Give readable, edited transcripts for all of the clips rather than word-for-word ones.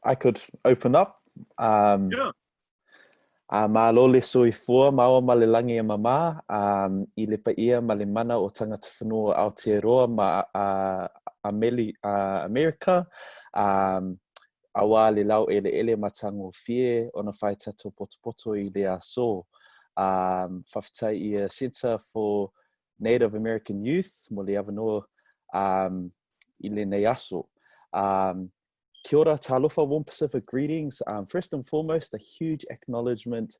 I could open up. Yeah. Ma lole soifua maua ma le langi e mama, I le paia ma le mana o tangata whanua Aotearoa ma America. Awa le lau ele matango fie ona whai tato poto I le aso. Whawhitai I a Center for Native American Youth mo le avanoa I le nei aso. Kia ora, talofa, warm Pacific greetings. First and foremost, a huge acknowledgement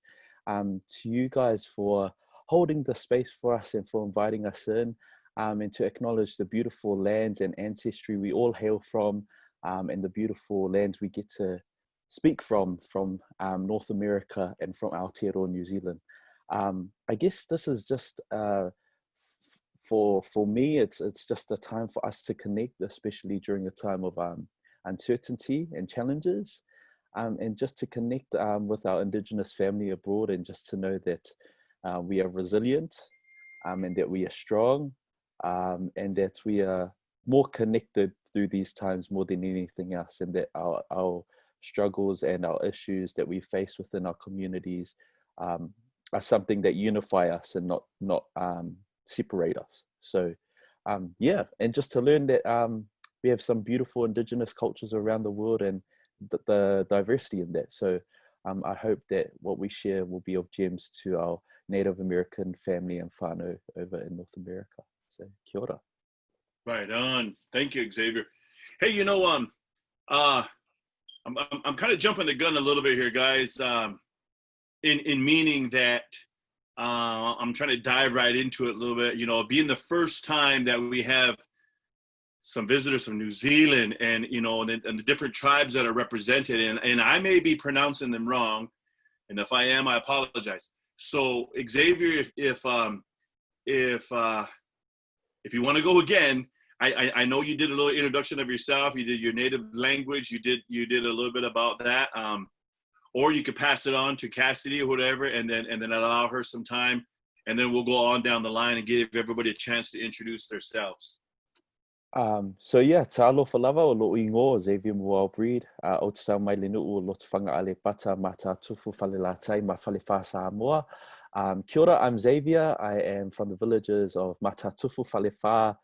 to you guys for holding the space for us and for inviting us in, and to acknowledge the beautiful lands and ancestry we all hail from, and the beautiful lands we get to speak from North America and from Aotearoa, New Zealand. I guess this is just, for me, it's just a time for us to connect, especially during a time of uncertainty and challenges, and just to connect with our Indigenous family abroad, and just to know that we are resilient, and that we are strong, and that we are more connected through these times more than anything else, and that our struggles and our issues that we face within our communities are something that unify us and not separate us. So yeah, and just to learn that we have some beautiful Indigenous cultures around the world, and the diversity in that. So I hope that what we share will be of gems to our Native American family and whānau over in North America. So kia ora. Right on. Thank you, Xavier. Hey, you know, I'm kind of jumping the gun a little bit here, guys. In meaning that I'm trying to dive right into it a little bit. You know, being the first time that we have some visitors from New Zealand, and you know, and the different tribes that are represented, and I may be pronouncing them wrong, and if I am, I apologize. So Xavier, if you want to go again, I know you did a little introduction of yourself. You did your native language. You did a little bit about that. Or you could pass it on to Cassidy or whatever, and then allow her some time, and then we'll go on down the line and give everybody a chance to introduce themselves. So yeah, te alofa lava o lo ingo Xavier Muau Breed, o te sau mai le nuu o lo te whanga ale pata ma tā tufu whale la tai ma whale wha Samoa. Kia ora, I'm Xavier. I am from the villages of Mata Tufu, Whale Wha,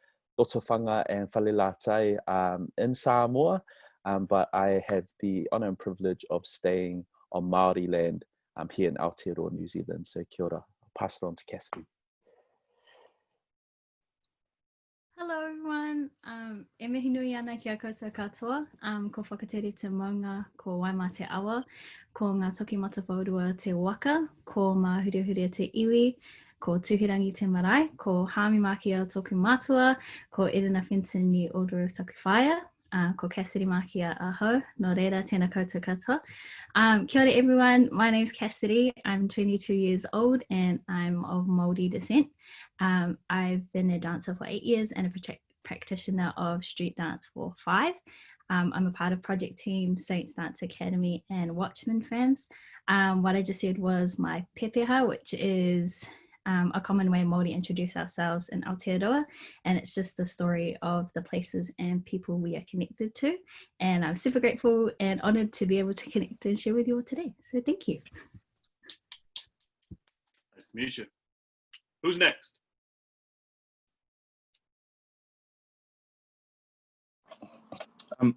Rotowhanga and Whale la tai in Samoa, but I have the honour and privilege of staying on Māori land here in Aotearoa, New Zealand. So kia ora. I'll pass it on to Cassidy. Hello everyone, e mihi nui ana ki a koutou katoa, ko whakatere te maunga ko Waima te awa, ko ngā toki mata whaurua te waka, ko mā hurihuria te iwi, ko Tuhirangi te marae, ko Hāmi Mākia tōku mātua, ko Irina Fenton ni Uru taku whaia, ko Cassidy Mākia aho, no reira tēnā koutou katoa. Kia ora everyone, my name's Cassidy, I'm 22 years old and I'm of Māori descent. I've been a dancer for 8 years and a practitioner of street dance for 5. I'm a part of project team Saints Dance Academy and Watchman Fams. What I just said was my pepeha, which is a common way Māori introduce ourselves in Aotearoa, and it's just the story of the places and people we are connected to, and I'm super grateful and honoured to be able to connect and share with you all today, so thank you. Nice to meet you. Who's next?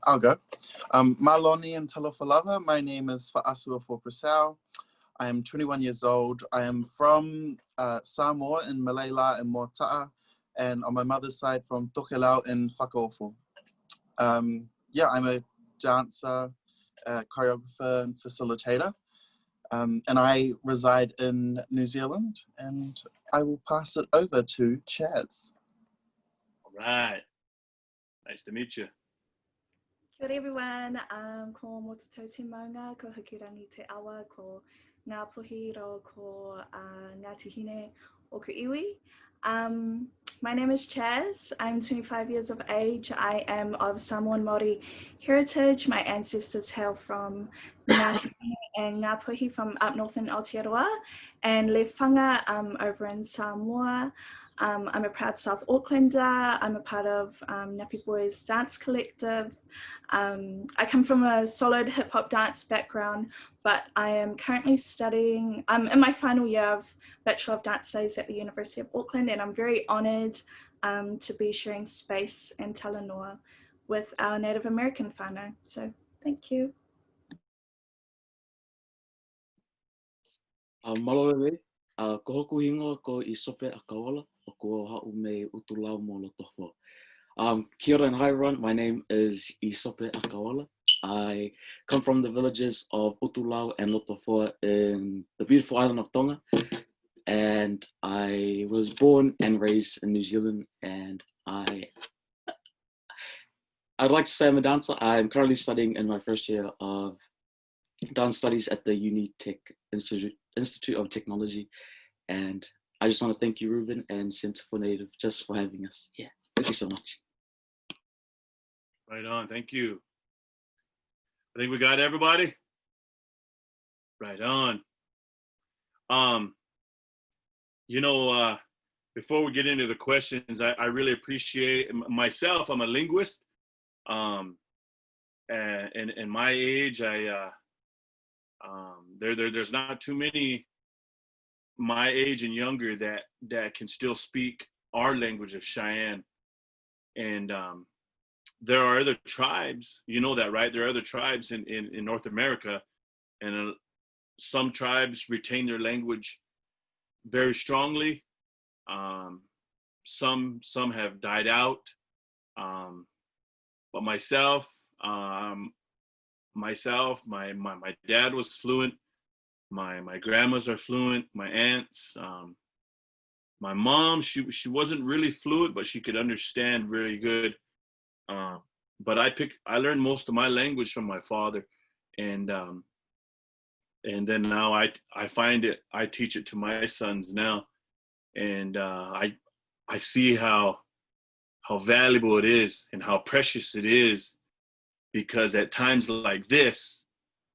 I'll go. Maloni and Talofalava. My name is Fa'asua for Prasau. I am 21 years old. I am from Samoa in Malaila and Mota'a, and on my mother's side from Tokelau in Whakaofo. Yeah, I'm a dancer, choreographer, and facilitator, and I reside in New Zealand, and I will pass it over to Chaz. All right. Nice to meet you. Kia ora everyone, ko Mototou te maunga, ko Hukirangi te awa, ko Ngā Puhi ro ko Ngā Tihine o ku iwi. My name is Chaz, I'm 25 years of age, I am of Samoan Māori heritage. My ancestors hail from Ngā Tihine and Ngā Puhi from up north in Aotearoa, and Le Whanga over in Samoa. I'm a proud South Aucklander. I'm a part of Nappy Boys Dance Collective. I come from a solid hip hop dance background, but I am currently studying, I'm in my final year of Bachelor of Dance Studies at the University of Auckland, and I'm very honored to be sharing space and talanoa with our Native American whānau. So thank you. Malolele, ko hoku hingoa ko I sope a kawala, o ko ha'u me utulau mo lotofo. Kia ora and hi everyone, my name is Isope Akawala. I come from the villages of Utulau and Lotofoa in the beautiful island of Tonga. And I was born and raised in New Zealand, and I'd like to say I'm a dancer. I'm currently studying in my first year of dance studies at the Unitech Institute of Technology. And I just want to thank you, Ruben and Center for Native, just for having us. Yeah, thank you so much. Right on, thank you. I think we got everybody. Right on. You know, before we get into the questions, I really appreciate myself. I'm a linguist. And in my age, there's not too many my age and younger that can still speak our language of Cheyenne. And there are other tribes, you know that, right? There are other tribes in North America, and some tribes retain their language very strongly. Some have died out. But myself, my dad was fluent. My grandmas are fluent. My aunts, my mom, she wasn't really fluent, but she could understand really good. But I learned most of my language from my father, and then now I teach it to my sons now, and I see how valuable it is and how precious it is, because at times like this,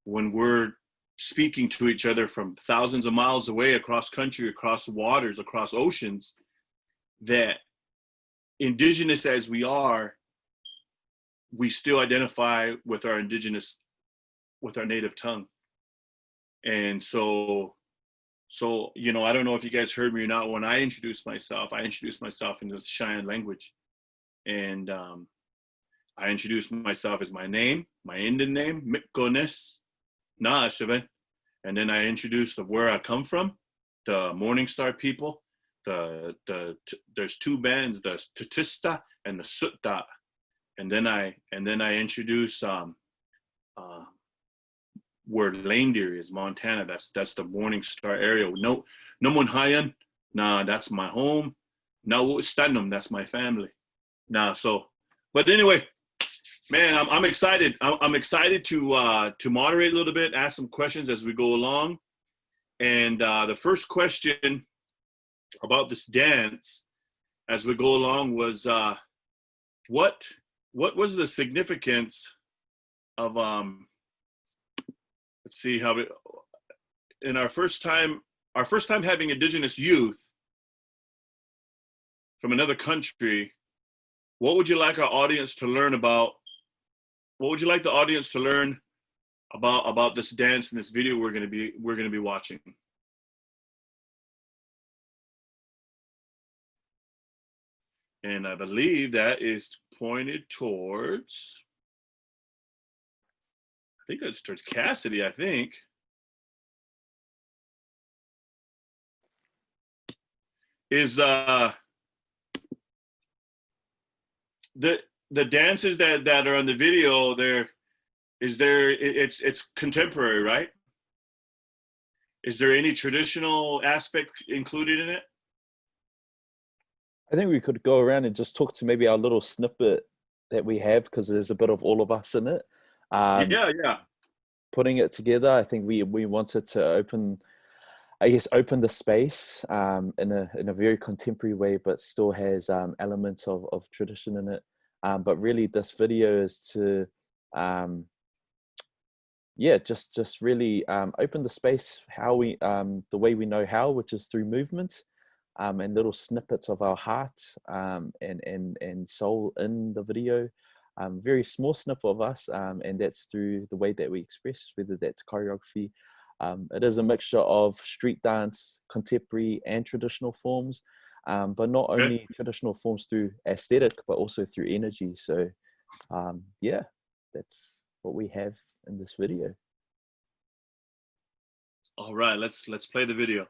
when we're speaking to each other from thousands of miles away, across country, across waters, across oceans, that Indigenous as we are, we still identify with our Indigenous, with our native tongue. And so, you know, I don't know if you guys heard me or not. When I introduced myself in the Cheyenne language. And I introduced myself as my name, my Indian name, Mitkones Naashavan. And then I introduced of where I come from, the Morning Star people. There's two bands, the Tutista and the Sutta. And then I introduce where Lame Deer is, Montana. That's the Morning Star area. No Munhayan, nah, that's my home. No Stanum, that's my family. Nah, so, but anyway, man, I'm excited. I'm excited to moderate a little bit, ask some questions as we go along. And the first question about this dance as we go along was, what was the significance of let's see how we, in our first time having Indigenous youth from another country, what would you like our audience to learn about? What would you like the audience to learn about this dance and this video we're going to be watching? And I believe that is pointed towards, I think it's towards Cassidy, I think. Is the dances that are on the video it's contemporary, right? Is there any traditional aspect included in it? I think we could go around and just talk to maybe our little snippet that we have, because there's a bit of all of us in it. Yeah. Putting it together, I think we wanted to open the space in a very contemporary way, but still has elements of tradition in it. But really, this video is to just really open the space how we the way we know how, which is through movement. and little snippets of our heart and soul in the video. Very small snippet of us, and that's through the way that we express, whether that's choreography. It is a mixture of street dance, contemporary and traditional forms, but not only traditional forms through aesthetic, but also through energy. So yeah, that's what we have in this video. All right, let's play the video.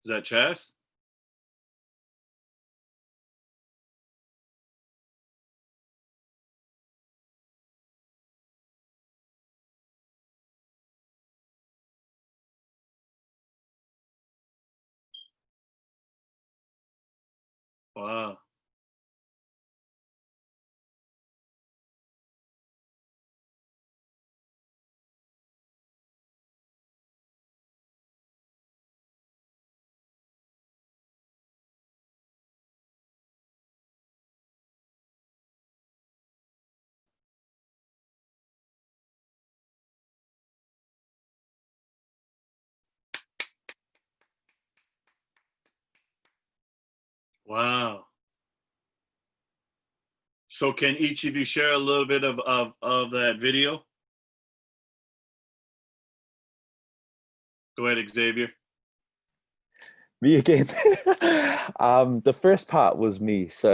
Is that Chas? Wow. Wow. So can each of you share a little bit of that video? Go ahead, Xavier. Me again. The first part was me. So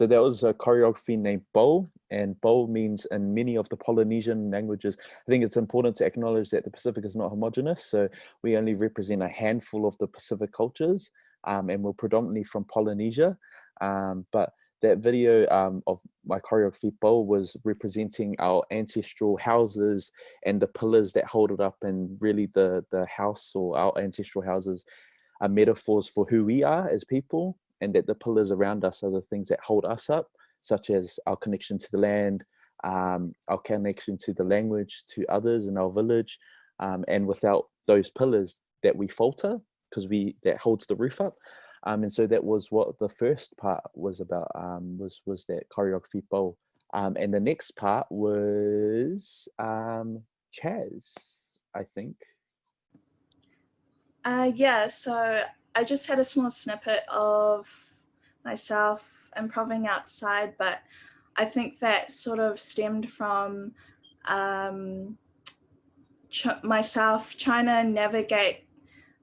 that was a choreography named Bo, and Bo means in many of the Polynesian languages. I think it's important to acknowledge that the Pacific is not homogenous, so we only represent a handful of the Pacific cultures, and we're predominantly from Polynesia. But that video of my choreography, Bo, was representing our ancestral houses and the pillars that hold it up, and really the house or our ancestral houses are metaphors for who we are as people, and that the pillars around us are the things that hold us up, such as our connection to the land, our connection to the language, to others in our village, and without those pillars that we falter, because that holds the roof up. And so that was what the first part was about, was that choreography bowl. And the next part was Chaz, I think. Yeah, so I just had a small snippet of myself improving outside, but I think that sort of stemmed from myself trying to navigate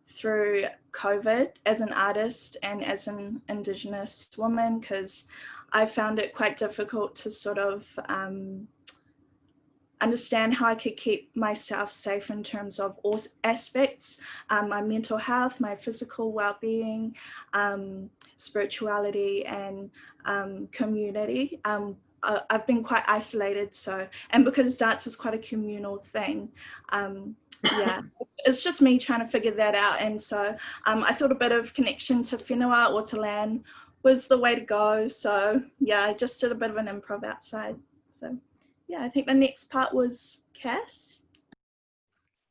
through COVID as an artist and as an Indigenous woman, because I found it quite difficult to sort of understand how I could keep myself safe in terms of all aspects, my mental health, my physical well-being, spirituality, and community. I've been quite isolated, and because dance is quite a communal thing, yeah, it's just me trying to figure that out. And so I thought a bit of connection to whenua or to land was the way to go. So yeah, I just did a bit of an improv outside. So yeah, I think the next part was Cass.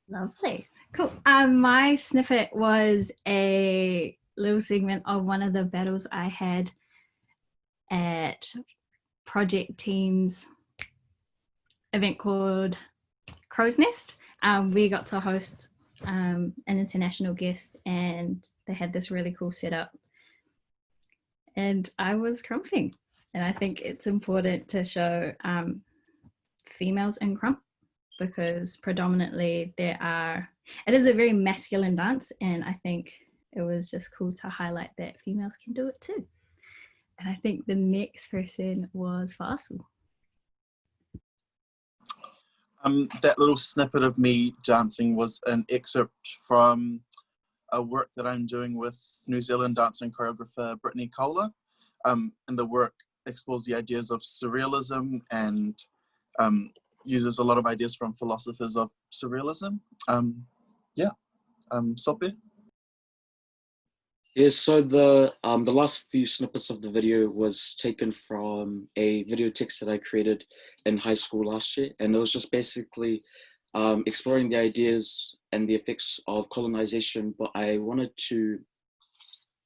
Lovely. Cool. My snippet was a little segment of one of the battles I had at Project Team's event called Crow's Nest. We got to host an international guest, and they had this really cool setup. And I was crumping. And I think it's important to show females in crump, because predominantly it is a very masculine dance, and I think it was just cool to highlight that females can do it too. And I think the next person was Fa'asu. That little snippet of me dancing was an excerpt from a work that I'm doing with New Zealand dancing choreographer Brittany Kohler. And the work explores the ideas of surrealism and uses a lot of ideas from philosophers of surrealism. Sope? Yeah, so the last few snippets of the video was taken from a video text that I created in high school last year, and it was just basically exploring the ideas and the effects of colonization, but I wanted to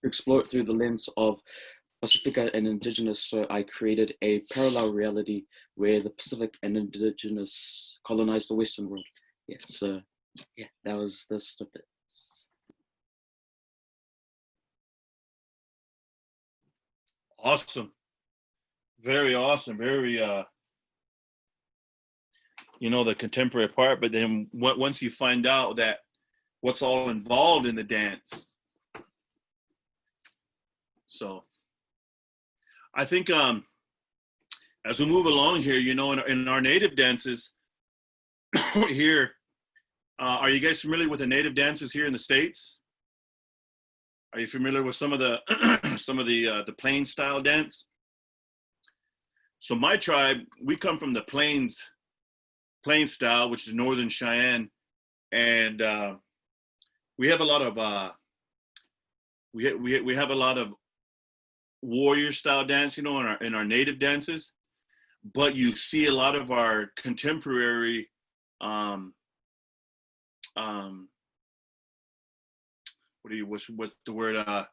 explore it through the lens of Pacifica and Indigenous, so I created a parallel reality where the Pacific and Indigenous colonized the Western world. Yeah, so yeah, that was the snippet. Awesome. Very awesome. Very, the contemporary part, but then once you find out that what's all involved in the dance. So I think as we move along here, in our native dances here, are you guys familiar with the native dances here in the States? Are you familiar with some of the the plains style dance? So my tribe, we come from the plains style, which is Northern Cheyenne, and we have a lot of we have a lot of warrior style dance, in our native dances, but you see a lot of our contemporary what's the word,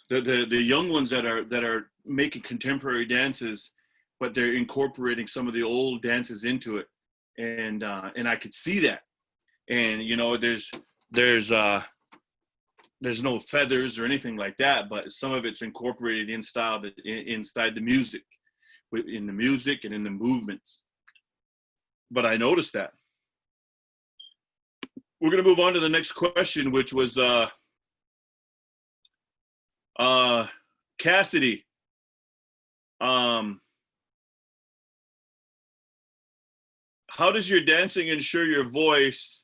the young ones that are making contemporary dances, but they're incorporating some of the old dances into it, and I could see that, and there's no feathers or anything like that, but some of it's incorporated inside the music, in the music and in the movements. But I noticed that. We're going to move on to the next question, which was Cassidy. How does your dancing ensure your voice,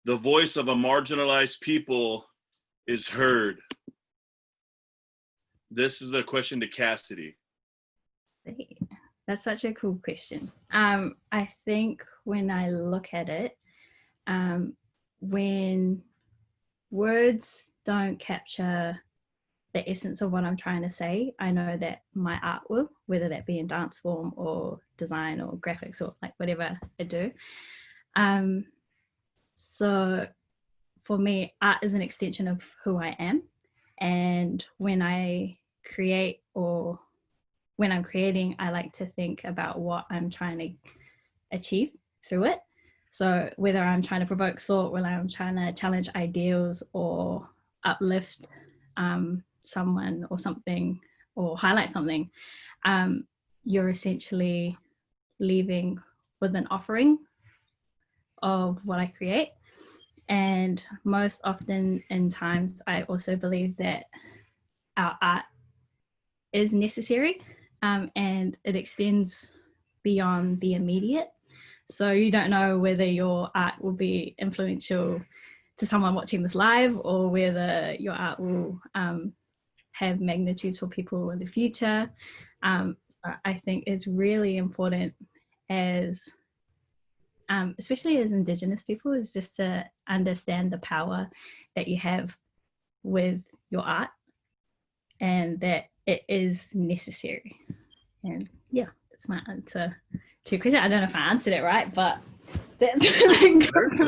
the voice of a marginalized people, is heard? This is a question to Cassidy. That's such a cool question. I think when I look at it, when words don't capture the essence of what I'm trying to say, I know that my art will, whether that be in dance form or design or graphics or like whatever I do. So for me, art is an extension of who I am. And when I create or when I'm creating, I like to think about what I'm trying to achieve through it. So whether I'm trying to provoke thought, whether I'm trying to challenge ideals or uplift someone or something, or highlight something, you're essentially leaving with an offering of what I create. And most often in times, I also believe that our art is necessary, and it extends beyond the immediate. So you don't know whether your art will be influential to someone watching this live, or whether your art will have magnitudes for people in the future. I think it's really important as especially as Indigenous people, is just to understand the power that you have with your art, and that it is necessary. And yeah, that's my answer to your question. I don't know if I answered it right, but that's the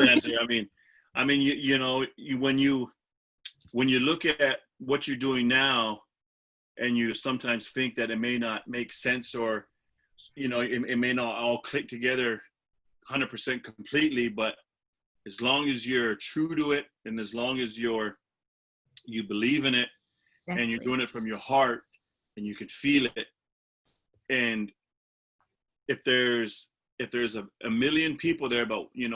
answer. I mean, when you look at what you're doing now, and you sometimes think that it may not make sense, or it may not all click together 100% completely, but as long as you're true to it, and as long as you believe in it, exactly, and you're doing it from your heart, and you can feel it, and if there's a million people there, but you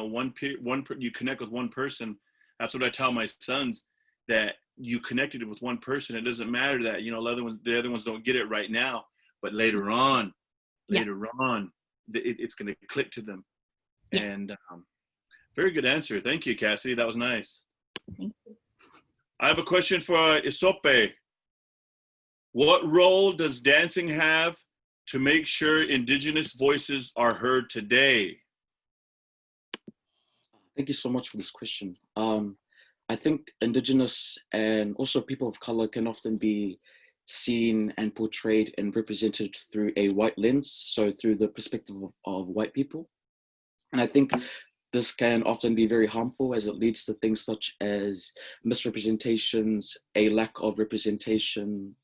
connect with one person, that's what I tell my sons, that you connected with one person. It doesn't matter that the other ones don't get it right now, but later on, it's going to click to them. Yeah. And very good answer. Thank you, Cassidy. That was nice. Thank you. I have a question for Isope. What role does dancing have to make sure Indigenous voices are heard today? Thank you so much for this question. I think Indigenous and also people of color can often be seen and portrayed and represented through a white lens, so through the perspective of white people. And I think this can often be very harmful as it leads to things such as misrepresentations, a lack of representation,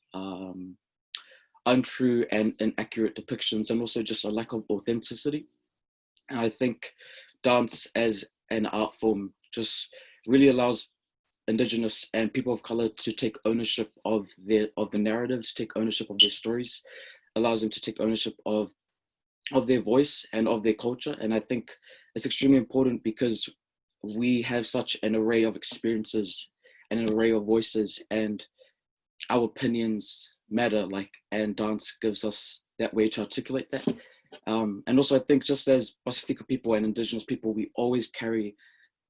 untrue and inaccurate depictions, and also just a lack of authenticity. And I think dance as an art form just really allows Indigenous and people of color to take ownership of the narratives, take ownership of their stories, allows them to take ownership of their voice and of their culture. And I think it's extremely important because we have such an array of experiences and an array of voices, and our opinions matter, like, and dance gives us that way to articulate that. And also I think just as Pasifika people and Indigenous people, we always carry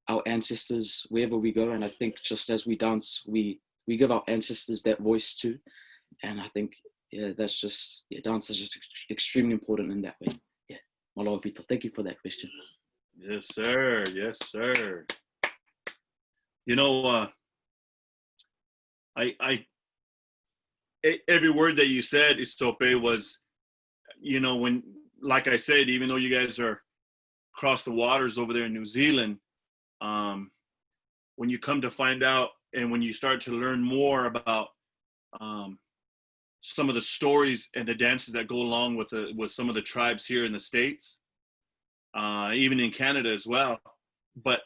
our ancestors wherever we go. And I think just as we dance, we give our ancestors that voice too. And I think, yeah, that's just, yeah, dance is just extremely important in that way. Yeah, Malawi people, thank you for that question. Yes, sir. Yes, sir. You know, every word that you said, Isope, was, you know, when, like I said, even though you guys are across the waters over there in New Zealand, when you come to find out and when you start to learn more about some of the stories and the dances that go along with some of the tribes here in the States, even in Canada as well. But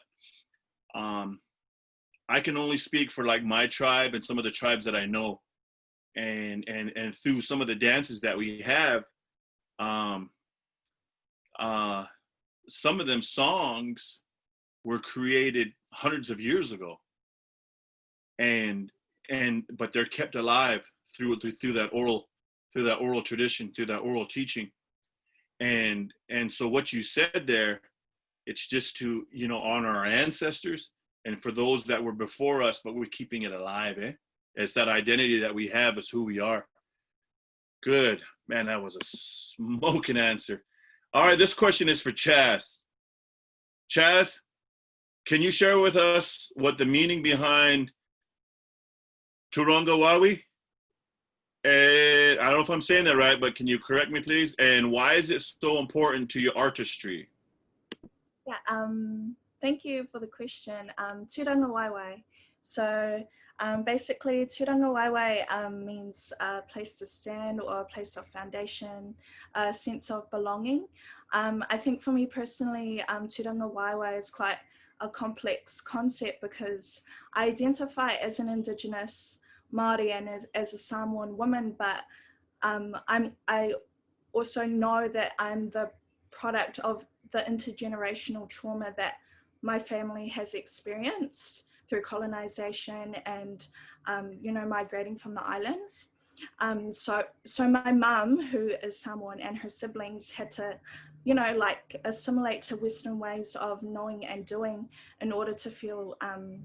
I can only speak for like my tribe and some of the tribes that I know, and through some of the dances that we have, some of them songs were created hundreds of years ago, but they're kept alive through that oral tradition, through that oral teaching. And so what you said there, it's just to, you know, honor our ancestors and for those that were before us, but we're keeping it alive. It's that identity that we have as who we are. Good, man, that was a smoking answer. All right, this question is for Chaz. Chaz, can you share with us what the meaning behind Turanga Wawi? And I don't know if I'm saying that right, but can you correct me, please? And why is it so important to your artistry? Yeah, thank you for the question. Turanga Waiwai. So basically, Turanga Waiwai means a place to stand or a place of foundation, a sense of belonging. I think for me personally, Turanga Waiwai is quite a complex concept because I identify as an Indigenous Māori and as a Samoan woman, but I also know that I'm the product of the intergenerational trauma that my family has experienced through colonization and, you know, migrating from the islands. So my mum, who is Samoan, and her siblings had to, you know, like assimilate to Western ways of knowing and doing in order to feel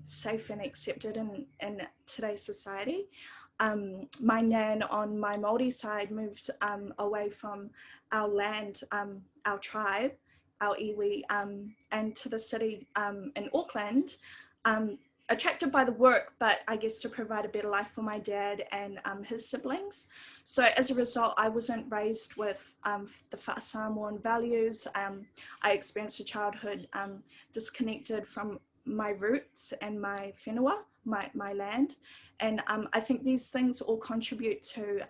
safe and accepted in today's society. My nan on my Māori side moved away from our land, our tribe, our iwi, and to the city in Auckland, attracted by the work, but I guess to provide a better life for my dad and his siblings. So as a result, I wasn't raised with the Samoan values. I experienced a childhood disconnected from my roots and my whenua, my land. And I think these things all contribute to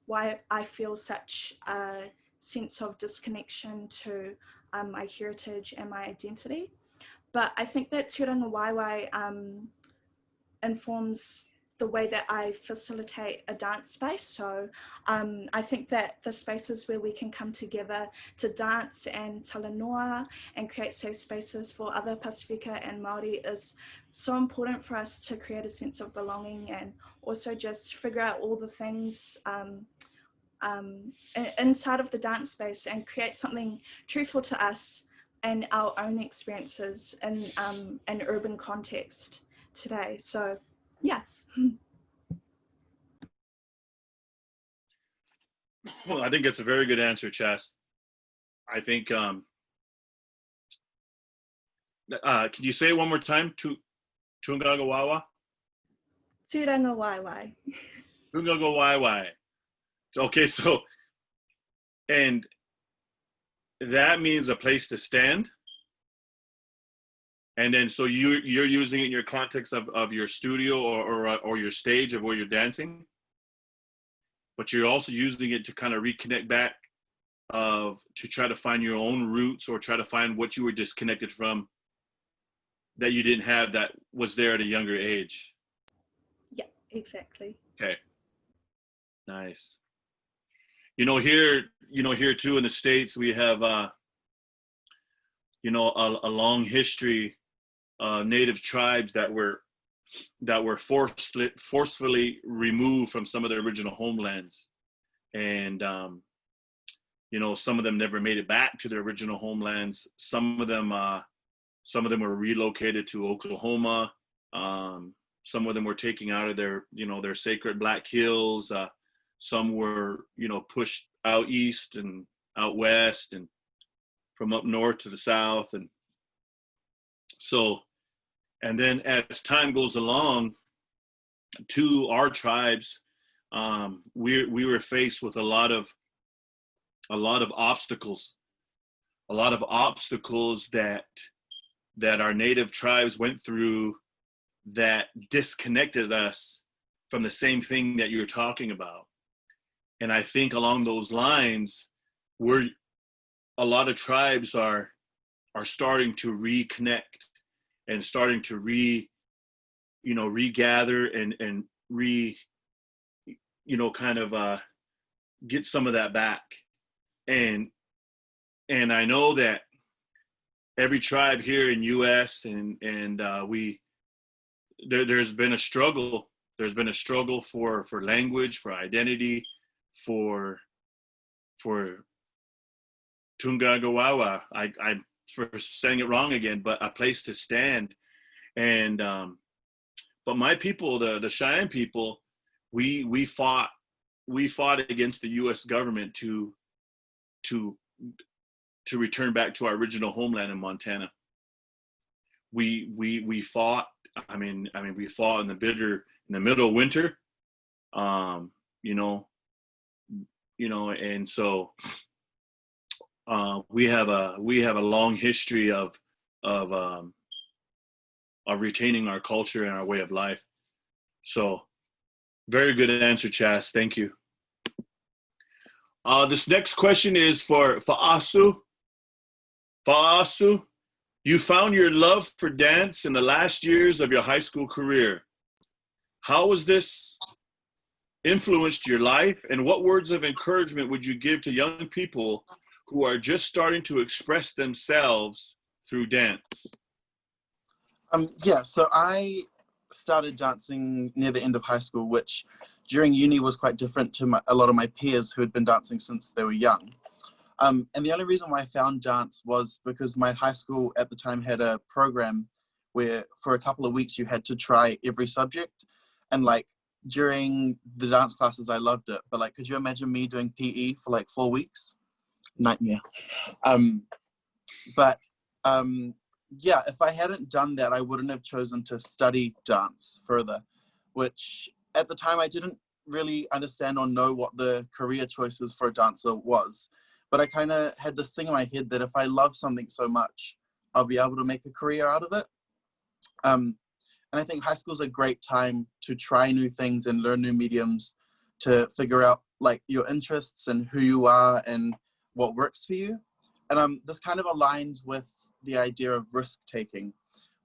why I feel such a sense of disconnection to my heritage and my identity. But I think that Turanga Waiwai informs the way that I facilitate a dance space. So I think that the spaces where we can come together to dance and talanoa and create safe spaces for other Pasifika and Māori is so important for us to create a sense of belonging and also just figure out all the things inside of the dance space and create something truthful to us and our own experiences in an urban context today. So yeah. Well, I think it's a very good answer, Chas. I think, can you say it one more time? Tungagawawa? Turanga Waiwai. Tungagawaiwai. Okay, so, and that means a place to stand. And then, so you're using it in your context of your studio or your stage of where you're dancing, but you're also using it to kind of reconnect back to try to find your own roots or try to find what you were disconnected from that you didn't have that was there at a younger age. Yeah, exactly. Okay. Nice. Here too in the States, we have, a long history of Native tribes that were forcefully removed from some of their original homelands. And, some of them never made it back to their original homelands. Some of them were relocated to Oklahoma. Some of them were taken out of their sacred Black Hills. Some were, pushed out east and out west and from up north to the south. And so, and then as time goes along, to our tribes, we were faced with a lot of obstacles that our Native tribes went through that disconnected us from the same thing that you're talking about. And I think along those lines, a lot of tribes are starting to reconnect and starting to regather and get some of that back. And I know that every tribe here in U.S. and there's been a struggle. There's been a struggle for language, for identity, for Tungagawawa. I'm for saying it wrong again, but a place to stand. And but my people, the Cheyenne people, we fought against the U.S. government to return back to our original homeland in Montana. We fought. I mean, we fought in the middle of winter. And so we have a long history of retaining our culture and our way of life. So, very good answer, Chas. Thank you. This next question is for Fa'asu. Fa'asu, you found your love for dance in the last years of your high school career. How has this influenced your life, and what words of encouragement would you give to young people who are just starting to express themselves through dance? So I started dancing near the end of high school, which during uni was quite different to a lot of my peers who had been dancing since they were young. And the only reason why I found dance was because my high school at the time had a program where for a couple of weeks you had to try every subject. And like during the dance classes, I loved it. But like, could you imagine me doing PE for like 4 weeks? Nightmare. Yeah, if I hadn't done that, I wouldn't have chosen to study dance further, which at the time I didn't really understand or know what the career choices for a dancer was. But I kind of had this thing in my head that if I love something so much, I'll be able to make a career out of it. And I think high school is a great time to try new things and learn new mediums to figure out like your interests and who you are and what works for you. And this kind of aligns with the idea of risk taking,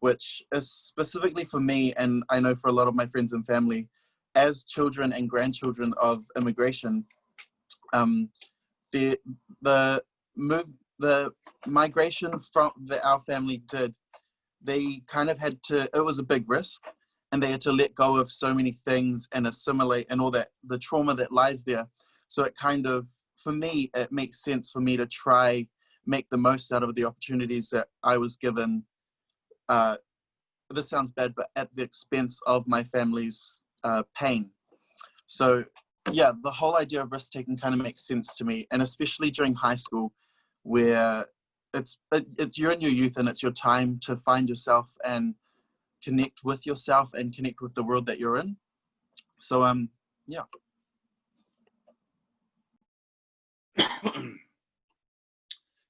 which is specifically for me, and I know for a lot of my friends and family, as children and grandchildren of immigration, the migration that our family did, they kind of had to, it was a big risk, and they had to let go of so many things and assimilate and all that, the trauma that lies there. So it kind of, for me, it makes sense for me to try make the most out of the opportunities that I was given. This sounds bad, but at the expense of my family's pain. So yeah, the whole idea of risk taking kind of makes sense to me, and especially during high school, where it's you're in your youth and it's your time to find yourself and connect with yourself and connect with the world that you're in. So yeah.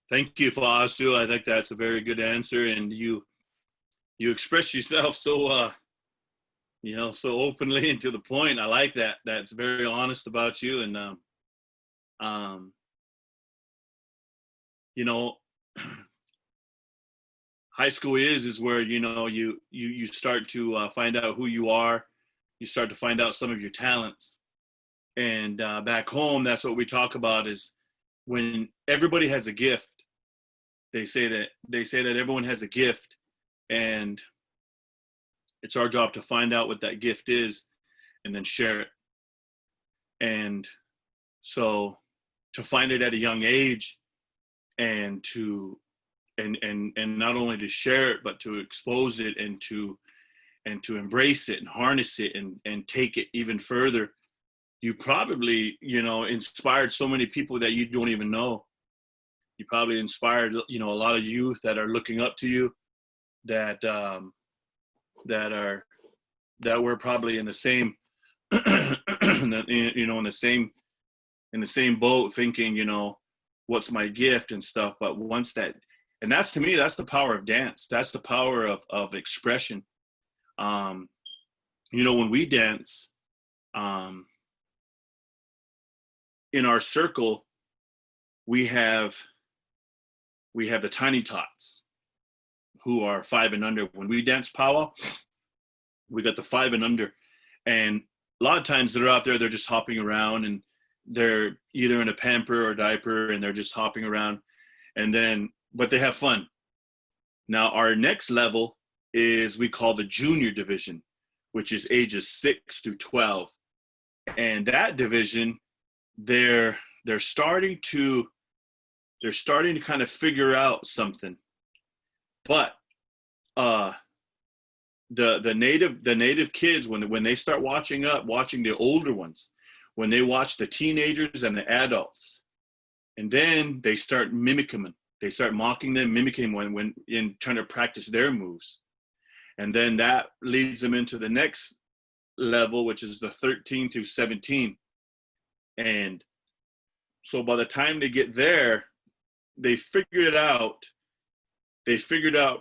Thank you, Fa'asu. I think that's a very good answer, and you express yourself so so openly and to the point. I like that. That's very honest about you, and you know, high school is where you start to find out who you are. You start to find out some of your talents, and back home, that's what we talk about is when everybody has a gift. They say that everyone has a gift, and it's our job to find out what that gift is and then share it. And so to find it at a young age and to and not only to share it but to expose it and to embrace it and harness it and take it even further, you probably inspired so many people that you don't even know. You probably inspired a lot of youth that are looking up to you, that were probably in the same in the same boat, thinking what's my gift and stuff. But once that, and that's, to me, that's the power of dance. That's the power of expression. When we dance, in our circle, we have the tiny tots who are 5 and under. When we dance powwow, we got the 5 and under, and a lot of times they're out there, they're just hopping around, and they're either in a pamper or diaper, and they're just hopping around, but they have fun. Now our next level is, we call the junior division, which is ages 6 through 12, and that division, they're starting to kind of figure out something. But the native kids, when they start watching the older ones, when they watch the teenagers and the adults, and then they start mimicking them, they start mocking them, mimicking when in trying to practice their moves, and then that leads them into the next level, which is the 13 through 17. And so by the time they get there, they figured out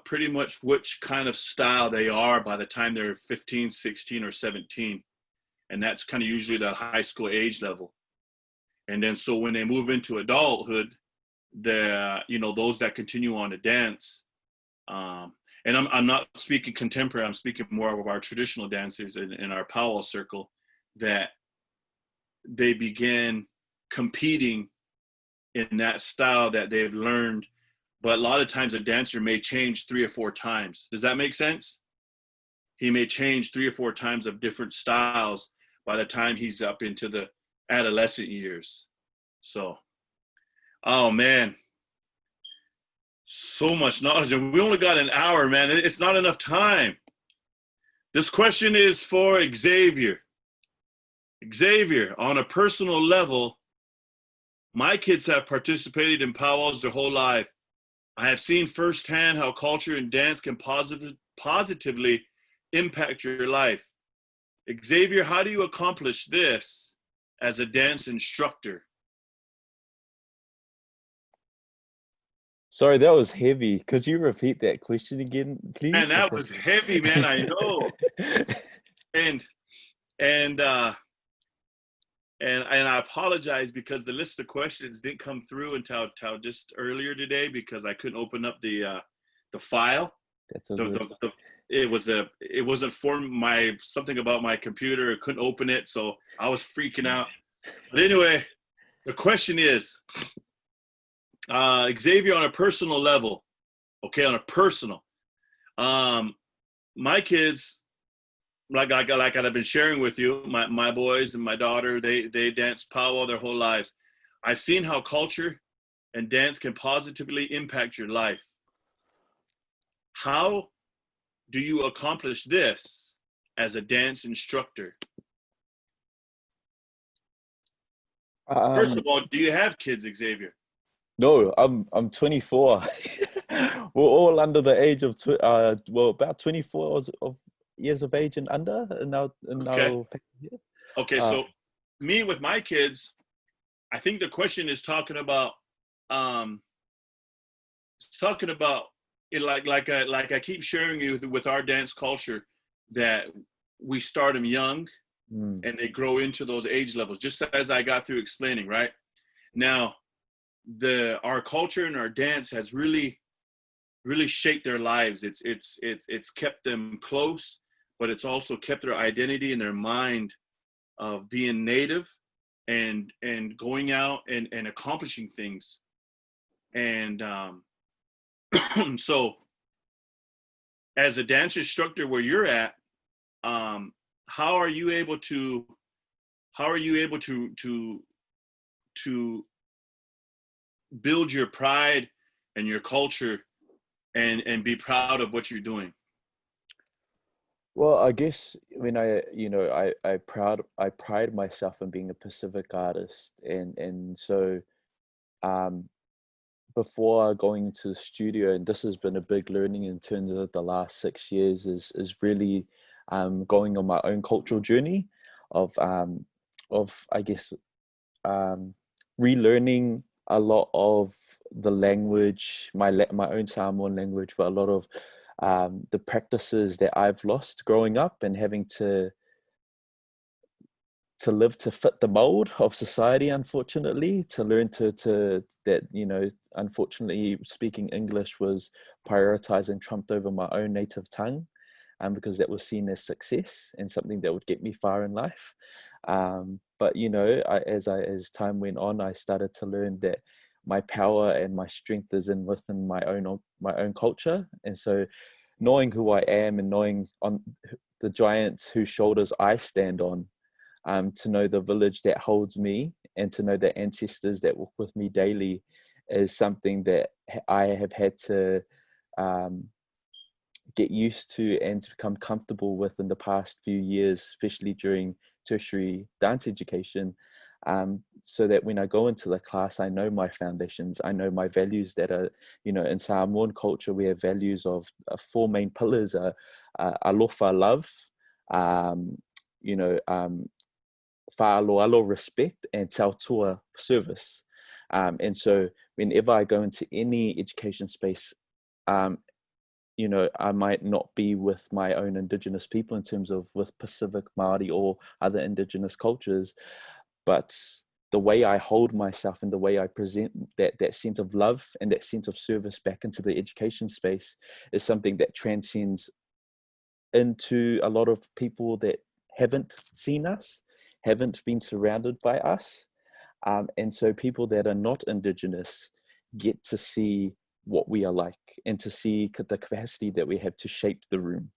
pretty much which kind of style they are by the time they're 15, 16, or 17. And that's kind of usually the high school age level. And then so when they move into adulthood, those that continue on to dance, and I'm not speaking contemporary, I'm speaking more of our traditional dancers in our powwow circle, that they begin competing in that style that they've learned. But a lot of times a dancer may change 3 or 4 times. Does that make sense? He may change 3 or 4 times of different styles by the time he's up into the adolescent years. So, oh man, so much knowledge. And we only got an hour, man. It's not enough time. This question is for Xavier. Xavier, on a personal level, my kids have participated in powwows their whole life. I have seen firsthand how culture and dance can positively impact your life. Xavier, how do you accomplish this as a dance instructor? Sorry, that was heavy. Could you repeat that question again, please? Man, that was heavy, man. I know. And I apologize because the list of questions didn't come through until just earlier today, because I couldn't open up the file. That's okay. It wasn't for something about my computer. I couldn't open it, so I was freaking out. But anyway, the question is, Xavier, on a personal level, okay, on a personal, my kids, like I've been sharing with you, my boys and my daughter, they dance powwow their whole lives. I've seen how culture and dance can positively impact your life. How do you accomplish this as a dance instructor? First of all, do you have kids, Xavier? No, I'm 24. We're all under the age of about 24 of years of age and under, and now Okay. yeah. Okay, so me with my kids, I think the question is talking about it, like I keep sharing you with our dance culture, that we start them young and they grow into those age levels, just as I got through explaining. Right now, our culture and our dance has really shaped their lives. It's kept them close, but it's also kept their identity and their mind of being native and going out and accomplishing things. And so as a dance instructor where you're at, how are you able to build your pride and your culture and be proud of what you're doing? Well, I guess when I pride myself in being a Pacific artist, and so before going to the studio, and this has been a big learning in terms of the last 6 years, is really going on my own cultural journey of I guess relearning a lot of the language, my own Samoan language, but a lot of the practices that I've lost growing up and having to live to fit the mold of society, unfortunately, to learn to that, unfortunately, speaking English was prioritized and trumped over my own native tongue, because that was seen as success and something that would get me far in life. But as time went on, I started to learn that my power and my strength is within my own culture. And so knowing who I am and knowing on the giants whose shoulders I stand on, to know the village that holds me and to know the ancestors that walk with me daily, is something that I have had to get used to and to become comfortable with in the past few years, especially during tertiary dance education, so that when I go into the class, I know my foundations, I know my values that are, in Samoan culture, we have values of 4 main pillars: alofa, love, fa'aloalo, respect, and tautua, service. And so whenever I go into any education space, I might not be with my own Indigenous people in terms of with Pacific, Māori, or other Indigenous cultures, but the way I hold myself and the way I present that sense of love and that sense of service back into the education space is something that transcends into a lot of people that haven't seen us, haven't been surrounded by us. And so people that are not Indigenous get to see what we are like and to see the capacity that we have to shape the room.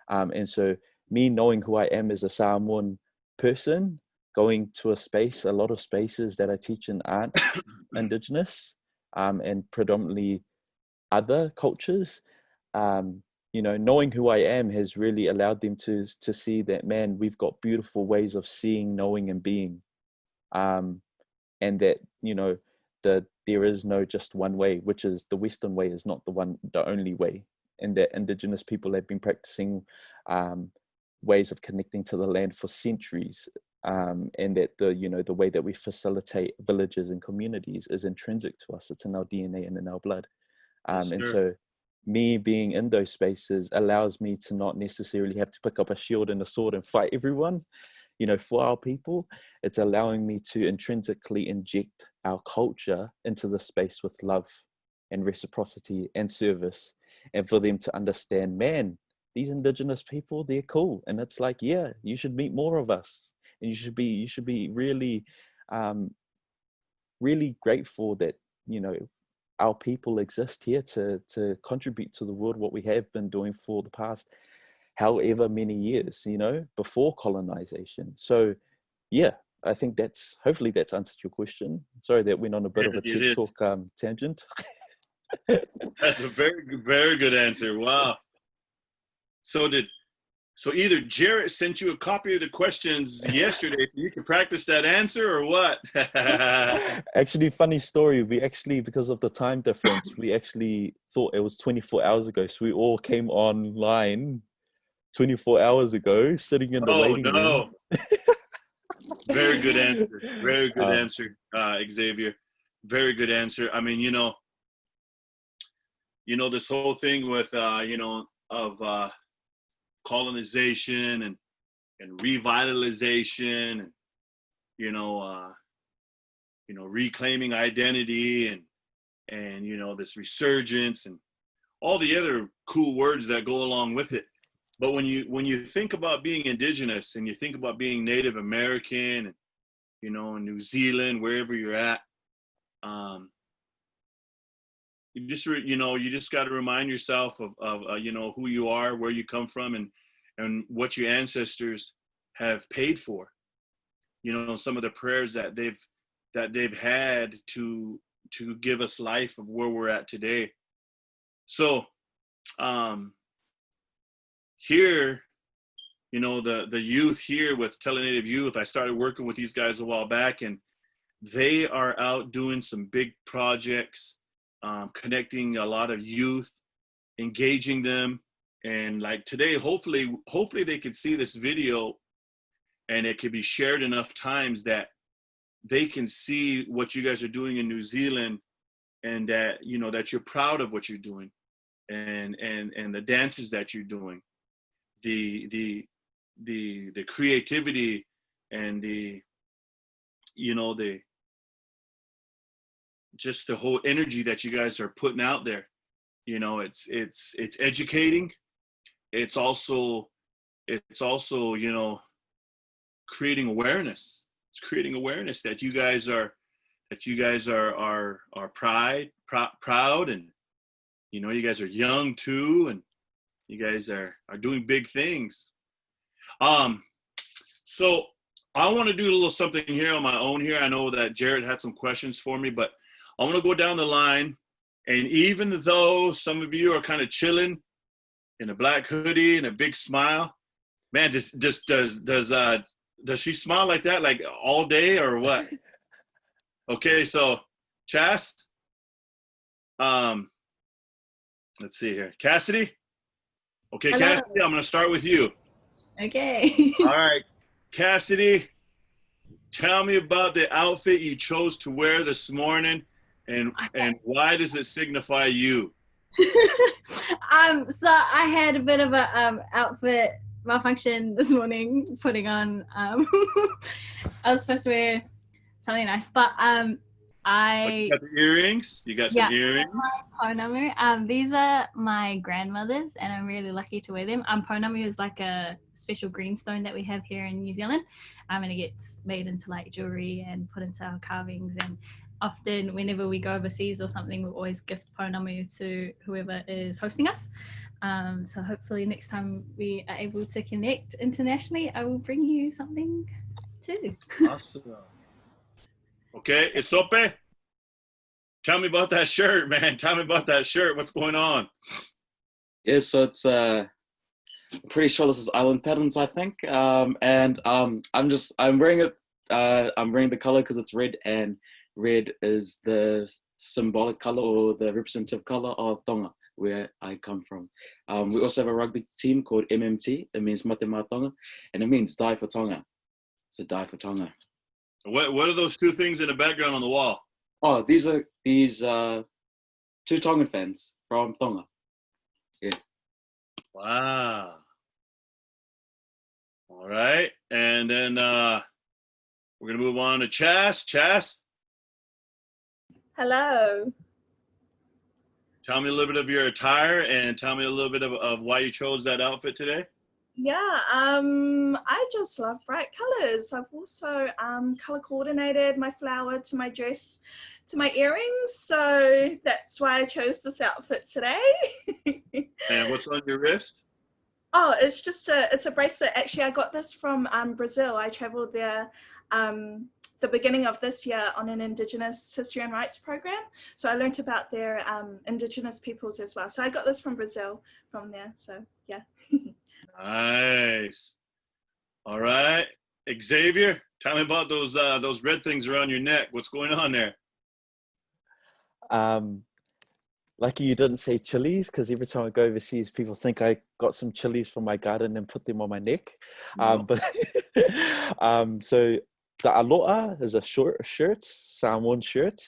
And so me knowing who I am as a Samoan person, going to a lot of spaces that I teach in aren't Indigenous, and predominantly other cultures, knowing who I am has really allowed them to see that, man, we've got beautiful ways of seeing, knowing, and being. And that, there is no just one way, which is the Western way is not the only way. And that Indigenous people have been practicing ways of connecting to the land for centuries. And that the way that we facilitate villages and communities is intrinsic to us. It's in our DNA and in our blood. Yes, and sir. so me being in those spaces allows me to not necessarily have to pick up a shield and a sword and fight everyone, for our people. It's allowing me to intrinsically inject our culture into the space with love and reciprocity and service, and for them to understand, man, these Indigenous people, they're cool. And it's like, yeah, you should meet more of us, and you should be really, really grateful that, our people exist here to contribute to the world, what we have been doing for the past however many years, before colonization. So yeah, I think hopefully that's answered your question. Sorry that went on a bit of a TED Talk tangent. That's a very, very good answer. Wow. So So either Jarrett sent you a copy of the questions yesterday, so you can practice that answer, or what? Actually, funny story. We actually, because of the time difference, we actually thought it was 24 hours ago. So we all came online 24 hours ago, sitting in the Oh, waiting room. no. Very good answer. Very good Um, answer, Xavier. Very good answer. I mean, this whole thing with, of colonization and revitalization and, reclaiming identity and this resurgence and all the other cool words that go along with it. But when you think about being Indigenous and you think about being Native American and, in New Zealand, wherever you're at, you just got to remind yourself of who you are, where you come from, and what your ancestors have paid for. Some of the prayers that they've had to give us life of where we're at today. So here, the youth here with Tele-Native Youth, I started working with these guys a while back, and they are out doing some big projects, connecting a lot of youth, engaging them. And like today, hopefully they could see this video and it could be shared enough times that they can see what you guys are doing in New Zealand, and that, that you're proud of what you're doing, and the dances that you're doing, the creativity, and the just the whole energy that you guys are putting out there. It's educating. It's also creating awareness. It's creating awareness that you guys are proud, and you guys are young too, and you guys are doing big things. So I want to do a little something here on my own here. I know that Jared had some questions for me, but I want to go down the line. And even though some of you are kind of chilling in a black hoodie and a big smile, man, does she smile like that like all day or what? Okay, so Chas, let's see here. Cassidy? Okay, Hello. Cassidy, I'm going to start with you. Okay. All right, Cassidy, tell me about the outfit you chose to wear this morning, and why does it signify you? So I had a bit of a outfit malfunction this morning, putting on I was supposed to wear something nice, but You got the earrings? You got some earrings? Pounamu. These are my grandmother's, and I'm really lucky to wear them. Pounamu is like a special greenstone that we have here in New Zealand, and it gets made into like jewelry and put into our carvings. And often, whenever we go overseas or something, we always gift Pounamu to whoever is hosting us. So hopefully, next time we are able to connect internationally, I will bring you something too. Awesome. Okay, Isope, tell me about that shirt, man. Tell me about that shirt. What's going on? Yeah, so it's I'm pretty sure this is Island Patterns, I think. I'm wearing it. I'm wearing the color because it's red, and red is the symbolic color or the representative color of Tonga, where I come from. We also have a rugby team called MMT. It means Mate Mā Tonga, and it means Die for Tonga. So Die for Tonga. What are those two things in the background on the wall? Oh, these are two Tongan fans from Tonga. Yeah. Wow. All right, and then we're gonna move on to Chas. Chas, Hello. tell me a little bit of your attire, and tell me a little bit of why you chose that outfit today. Yeah, I just love bright colors. I've also color coordinated my flower to my dress to my earrings, so that's why I chose this outfit today. And what's on your wrist? Oh, it's just it's a bracelet. Actually, I got this from Brazil. I traveled there the beginning of this year on an Indigenous history and rights program. So I learned about their Indigenous peoples as well. So I got this from Brazil from there. So yeah. Nice. All right, Xavier, tell me about those red things around your neck. What's going on there? Lucky you didn't say chilies, because every time I go overseas, people think I got some chilies from my garden and put them on my neck. No. But so the aloha is a shirt, Samoan shirt.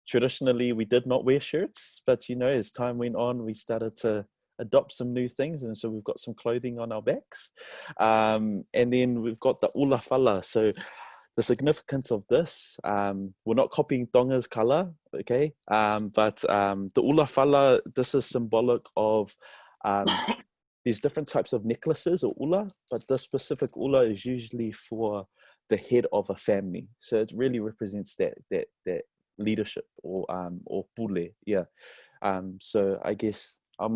Traditionally, we did not wear shirts, but as time went on, we started to adopt some new things, and so we've got some clothing on our backs. And then we've got the ula fala. So the significance of this, we're not copying Tonga's color, okay? But the ula fala, this is symbolic of these different types of necklaces or ula, but this specific ula is usually for the head of a family. So it really represents that leadership or pule, yeah. So I guess I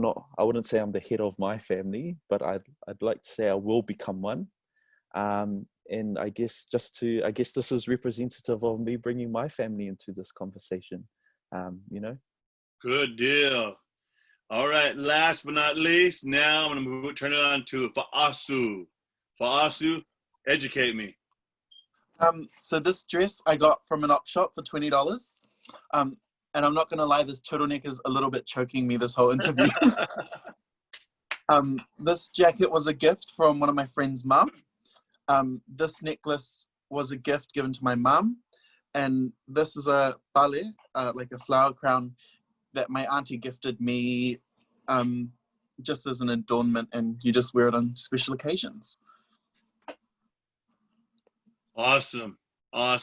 wouldn't say I'm the head of my family, but I'd like to say I will become one. And I guess this is representative of me bringing my family into this conversation, Good deal. All right, last but not least, now I'm going to turn it on to Fa'asu. Fa'asu, educate me. So this dress I got from an op shop for $20. And I'm not gonna lie, this turtleneck is a little bit choking me this whole interview. This jacket was a gift from one of my friend's mum. This necklace was a gift given to my mum. And this is a pale, like a flower crown that my auntie gifted me just as an adornment, and you just wear it on special occasions. Awesome. I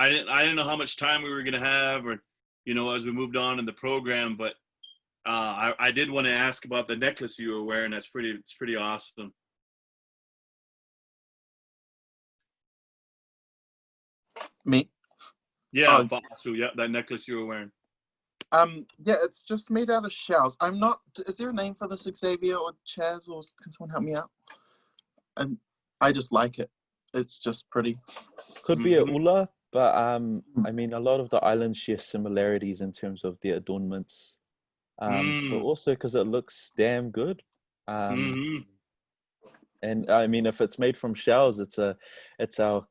didn't know how much time we were gonna have, or as we moved on in the program, but I did want to ask about the necklace you were wearing. It's pretty awesome. Me? Yeah, Fa'asu, yeah, that necklace you were wearing. Yeah, it's just made out of shells. Is there a name for this, Xavier or Chaz, or can someone help me out? And I just like it. It's just pretty. Could be a ula, but I mean, a lot of the islands share similarities in terms of their adornments, but also because it looks damn good. And I mean, if it's made from shells, it's our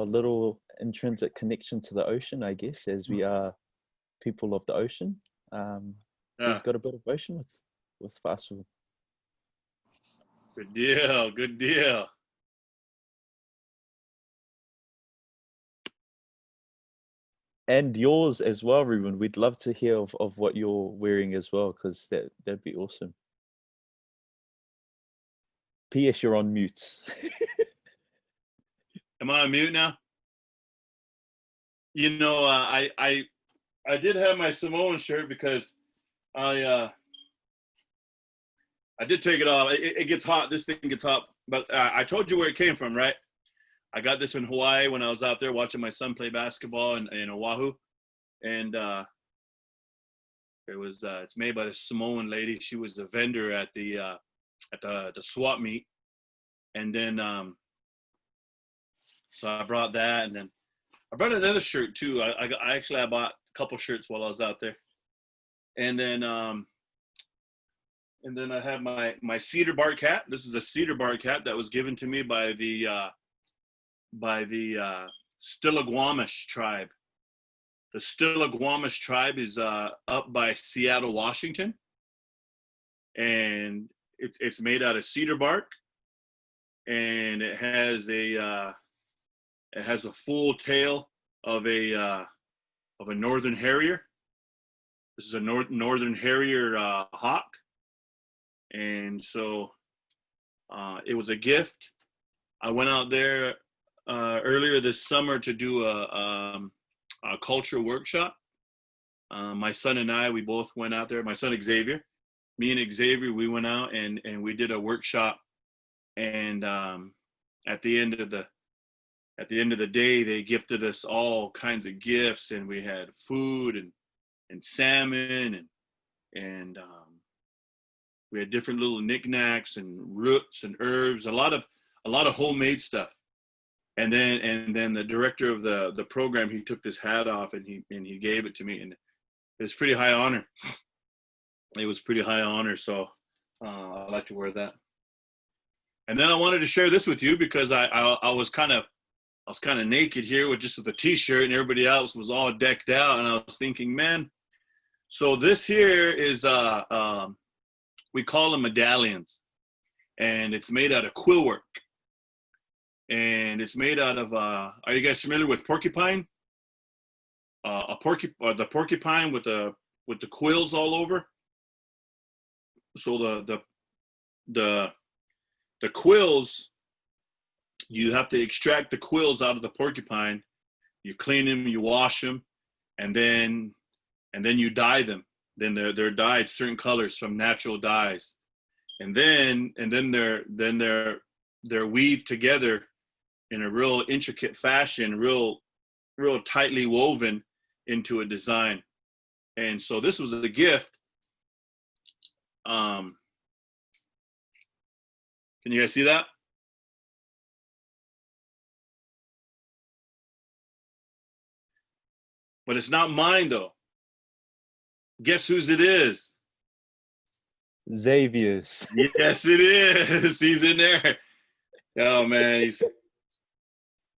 little intrinsic connection to the ocean, I guess, as we are people of the ocean. So it's got a bit of ocean with Fasu. Good deal. And yours as well, Ruben. We'd love to hear of what you're wearing as well, because that'd be awesome. P.S. You're on mute. Am I on mute now? I did have my Samoan shirt because I did take it off. It gets hot. This thing gets hot. But I told you where it came from, right? I got this in Hawaii when I was out there watching my son play basketball in Oahu. And it's made by the Samoan lady. She was the vendor at the swap meet. And then so I brought that, and then I brought another shirt too. I bought a couple shirts while I was out there. And then I have my Cedar Bark Cat. This is a Cedar Bark Cat that was given to me by the Stillaguamish tribe. The Stillaguamish tribe is up by Seattle, Washington, and it's made out of cedar bark, and it has a full tail of a northern harrier. This is a northern harrier hawk, and so it was a gift. I went out there earlier this summer to do a culture workshop. My son and I, we both went out there. My son Xavier, me and Xavier, we went out and we did a workshop. And at the end of the day, they gifted us all kinds of gifts, and we had food and salmon and we had different little knickknacks and roots and herbs, a lot of homemade stuff. And then the director of the program, he took this hat off and he gave it to me, and it was pretty high honor. It was pretty high honor. So I like to wear that. And then I wanted to share this with you because I was kind of naked here with just the t-shirt, and everybody else was all decked out, and I was thinking, man, so this here is we call them medallions, and it's made out of quill work, and it's made out of are you guys familiar with porcupine? The porcupine with the quills all over. So the quills, you have to extract the quills out of the porcupine. You clean them, you wash them, and then you dye them. Then they're dyed certain colors from natural dyes, and then they're weaved together in a real intricate fashion, real tightly woven into a design. And so this was a gift. Can you guys see that? But it's not mine though. Guess whose it is? Xavier's. Yes, it is. He's in there. Oh man,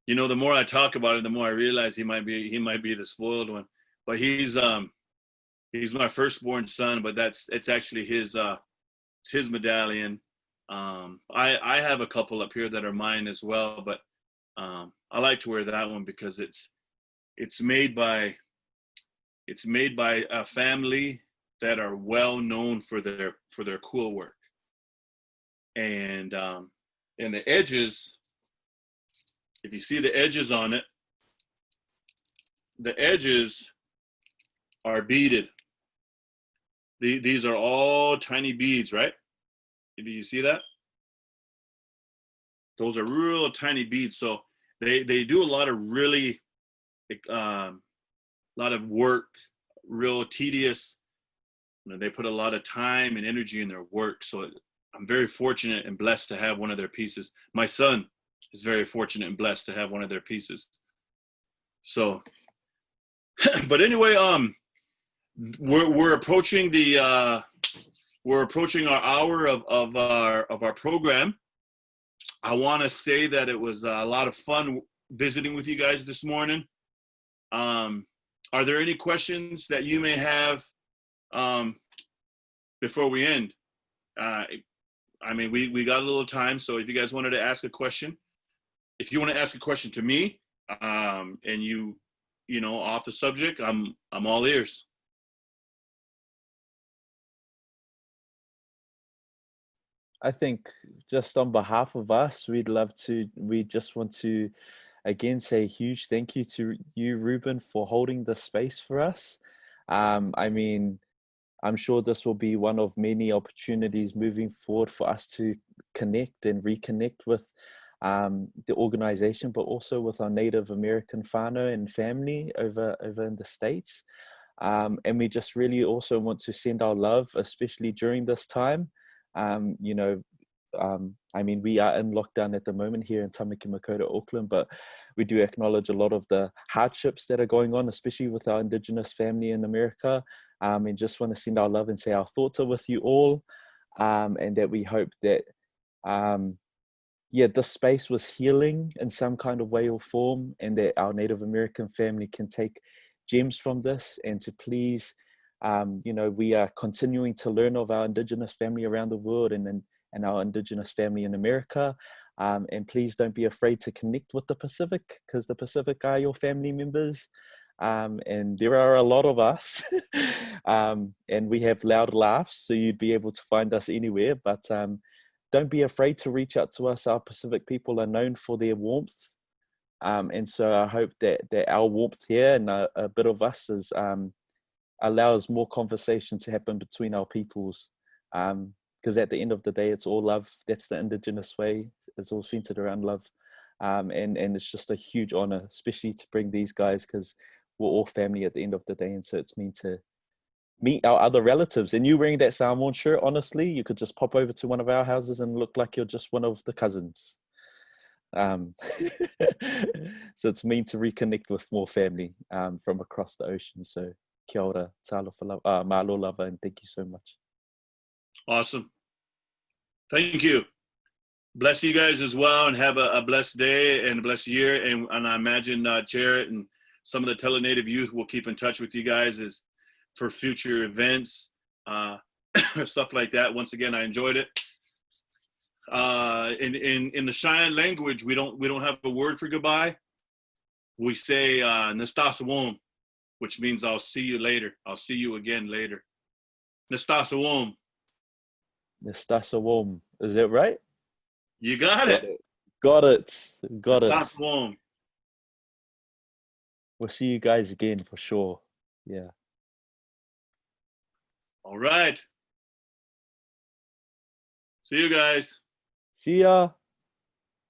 you know, the more I talk about it, the more I realize he might be the spoiled one. But he's my firstborn son, but it's actually his medallion. I have a couple up here that are mine as well, but I like to wear that one because it's made by a family that are well known for their quill work. And the edges, if you see the edges on it, the edges are beaded. These are all tiny beads, right? Did you see that? Those are real tiny beads. So they do a lot of really, lot of work, real tedious. You know, they put a lot of time and energy in their work. So I'm very fortunate and blessed to have one of their pieces. My son is very fortunate and blessed to have one of their pieces. So, but anyway, we're approaching our hour of our program. I want to say that it was a lot of fun visiting with you guys this morning. Are there any questions that you may have before we end? I mean, we got a little time, so if you guys wanted to ask a question, if you want to ask a question to me, and you know, off the subject, I'm all ears. I think just on behalf of us, we just want to again say a huge thank you to you, Ruben, for holding the space for us. I mean, I'm sure this will be one of many opportunities moving forward for us to connect and reconnect with the organization, but also with our Native American whānau and family over in the States. And we just really also want to send our love, especially during this time. You know, I mean, we are in lockdown at the moment here in Tamaki Makaurau, Auckland, but we do acknowledge a lot of the hardships that are going on, especially with our Indigenous family in America. And just want to send our love and say our thoughts are with you all, and that we hope that, this space was healing in some kind of way or form, and that our Native American family can take gems from this, and to please, you know, we are continuing to learn of our Indigenous family around the world and our Indigenous family in America. And please don't be afraid to connect with the Pacific, because the Pacific are your family members. And there are a lot of us, and we have loud laughs, so you'd be able to find us anywhere. But don't be afraid to reach out to us. Our Pacific people are known for their warmth. And so I hope that our warmth here and a bit of us is, allows more conversation to happen between our peoples. Because at the end of the day, it's all love. That's the Indigenous way. It's all centered around love. And it's just a huge honor, especially to bring these guys, because we're all family at the end of the day. And so it's mean to meet our other relatives. And you wearing that Samoan shirt, honestly, you could just pop over to one of our houses and look like you're just one of the cousins. So it's mean to reconnect with more family from across the ocean. So kia ora, talofa lava, malo lava, and thank you so much. Awesome. Thank you. Bless you guys as well, and have a blessed day and a blessed year. And I imagine Jarrett and some of the Tele-Native youth will keep in touch with you guys as for future events, stuff like that. Once again, I enjoyed it. In the Cheyenne language, we don't have a word for goodbye. We say "Nastasawom," which means I'll see you later. I'll see you again later. Nastasawom. Nastasawom. Is that right? You got it. Got it. Got it. Nastasawom. We'll see you guys again for sure. Yeah. All right. See you guys. See ya.